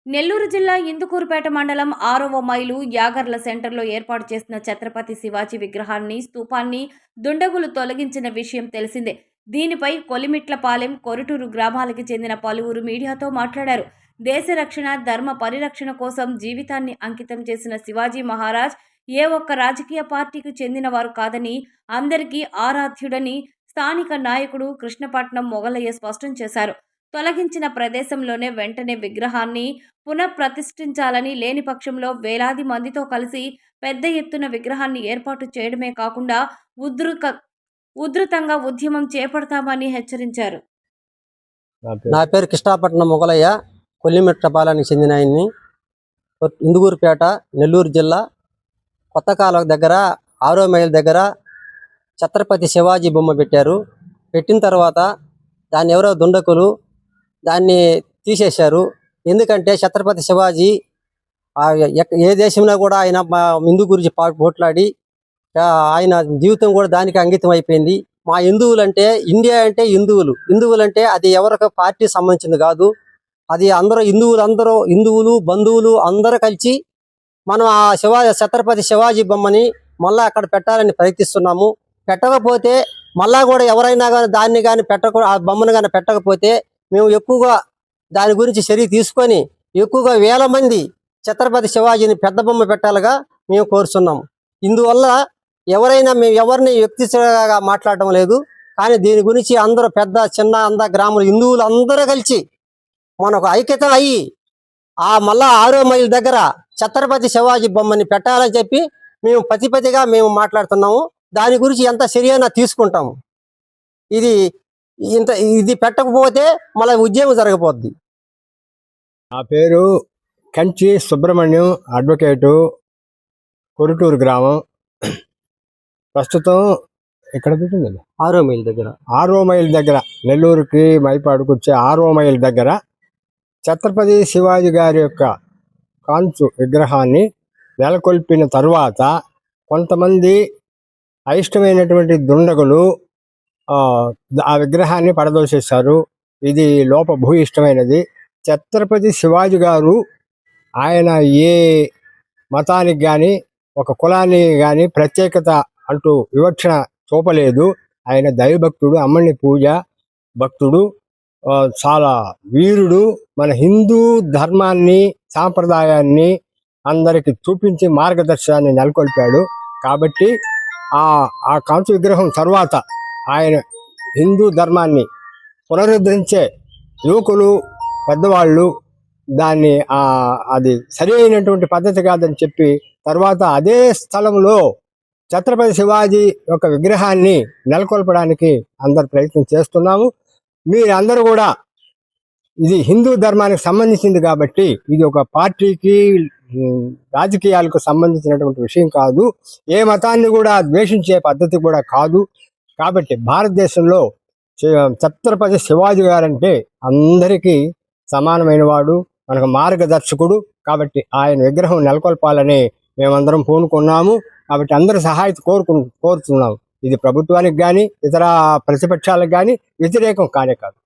నెల్లూరు జిల్లా ఇందుకూరుపేట మండలం 6వ మైలు యాగర్ల సెంటర్లో ఏర్పాటు చేసిన ఛత్రపతి శివాజీ విగ్రహాన్ని స్తూపాన్ని దుండగులు తొలగించిన విషయం తెలిసిందే. దీనిపై కొలిమిట్లపాలెం, కొరుటూరు గ్రామాలకు చెందిన పలువురు మీడియాతో మాట్లాడారు. దేశ రక్షణ, ధర్మ పరిరక్షణ కోసం జీవితాన్ని అంకితం చేసిన శివాజీ మహారాజ్ ఏ ఒక్క రాజకీయ పార్టీకి చెందినవారు కాదని, అందరికీ ఆరాధ్యుడని స్థానిక నాయకుడు కృష్ణపట్నం మొగలయ్య స్పష్టం చేశారు. తొలగించిన ప్రదేశంలోనే వెంటనే విగ్రహాన్ని పునఃప్రతిష్ఠించాలని, లేని పక్షంలో వేలాది మందితో కలిసి పెద్ద ఎత్తున విగ్రహాన్ని ఏర్పాటు చేయడమే కాకుండా ఉధృతంగా ఉద్యమం చేపడతామని హెచ్చరించారు. నా పేరు కృష్ణపట్నం మొగలయ్య, కొల్లిమెట్లపాలెనికి చెందిన ఆయన్ని. ఇందుకూరుపేట, నెల్లూరు జిల్లా కొత్త కాలువ దగ్గర 6వ మైల్ దగ్గర ఛత్రపతి శివాజీ బొమ్మ పెట్టారు. పెట్టిన తర్వాత దాన్ని ఎవరో దుండకులు దాన్ని తీసేశారు. ఎందుకంటే ఛత్రపతి శివాజీ ఏ దేశంలో కూడా ఆయన హిందూ గురించి పోట్లాడి ఆయన జీవితం కూడా దానికి అంకితం అయిపోయింది. మా హిందువులంటే, ఇండియా అంటే హిందువులంటే అది ఎవరికి పార్టీ సంబంధించింది కాదు. అది అందరూ హిందువులు బంధువులు అందరూ కలిసి మనం ఆ ఛత్రపతి శివాజీ బొమ్మని మళ్ళీ అక్కడ పెట్టాలని ప్రయత్నిస్తున్నాము. పెట్టకపోతే మళ్ళా కూడా ఎవరైనా కానీ దాన్ని కానీ ఆ బొమ్మను కానీ పెట్టకపోతే మేము ఎక్కువగా దాని గురించి చర్య తీసుకొని ఎక్కువగా వేల మంది ఛత్రపతి శివాజీని పెద్ద బొమ్మ పెట్టాలిగా మేము కోరుతున్నాము. ఇందువల్ల మేము ఎవరిని వ్యక్తిగా మాట్లాడటం లేదు. కానీ దీని గురించి అందరూ పెద్ద చిన్న గ్రాములు హిందువులు అందరూ కలిసి మనకు ఐక్యత అయ్యి మళ్ళా 6వ మైల్ దగ్గర ఛత్రపతి శివాజీ బొమ్మని పెట్టాలని చెప్పి మేము పతిగా మేము మాట్లాడుతున్నాము. దాని గురించి ఎంత చర్యైనా తీసుకుంటాము. ఇది పెట్టకపోతే మళ్ళీ ఉద్యమం జరగబోద్ది. నా పేరు కంచి సుబ్రహ్మణ్యం, అడ్వకేటు, కొరుటూరు గ్రామం. ప్రస్తుతం ఎక్కడ పెట్టింది? 6వ మైల్ దగ్గర నెల్లూరుకి మైపాడుకు వచ్చే 6వ మైల్ దగ్గర ఛత్రపతి శివాజీ గారి యొక్క కాంచు విగ్రహాన్ని నెలకొల్పిన తరువాత కొంతమంది అయిష్టమైనటువంటి దుండగులు ఆ విగ్రహాన్ని పడదోసేశారు. ఇది లోపభూయిష్టమైనది. ఛత్రపతి శివాజీ గారు ఆయన ఏ మతానికి కానీ ఒక కులానికి కానీ ప్రత్యేకత అంటూ వివక్షణ చూపలేదు. ఆయన దైవభక్తుడు, అమ్మని పూజ భక్తుడు, చాలా వీరుడు. మన హిందూ ధర్మాన్ని, సాంప్రదాయాన్ని అందరికి చూపించి మార్గదర్శనాన్ని నెలకొల్పాడు. కాబట్టి ఆ కాంచు విగ్రహం తర్వాత ఆయన హిందూ ధర్మాన్ని పునరుద్ధరించే యువకులు, పెద్దవాళ్ళు దాన్ని అది సరి అయినటువంటి పద్ధతి కాదని చెప్పి తర్వాత అదే స్థలంలో ఛత్రపతి శివాజీ యొక్క విగ్రహాన్ని నెలకొల్పడానికి అందరు ప్రయత్నం చేస్తున్నాము. మీరందరూ కూడా ఇది హిందూ ధర్మానికి సంబంధించింది కాబట్టి ఇది ఒక పార్టీకి, రాజకీయాలకు సంబంధించినటువంటి విషయం కాదు. ఏ మతాన్ని కూడా ద్వేషించే పద్ధతి కూడా కాదు. కాబట్టి భారతదేశంలో ఛత్రపతి శివాజీ గారంటే అందరికీ సమానమైన వాడు, మనకు మార్గదర్శకుడు. కాబట్టి ఆయన విగ్రహం నెలకొల్పాలని మేమందరం పూనుకున్నాము. కాబట్టి అందరి సహాయం కోరుతున్నాము. ఇది ప్రభుత్వానికి కానీ ఇతర ప్రతిపక్షాలకు కానీ వ్యతిరేకం కానే కాదు.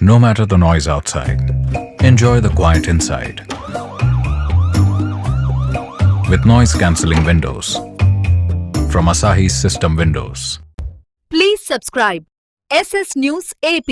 No matter the noise outside, enjoy the quiet inside. With noise-cancelling windows from Asahi System Windows. Please subscribe SS News AP.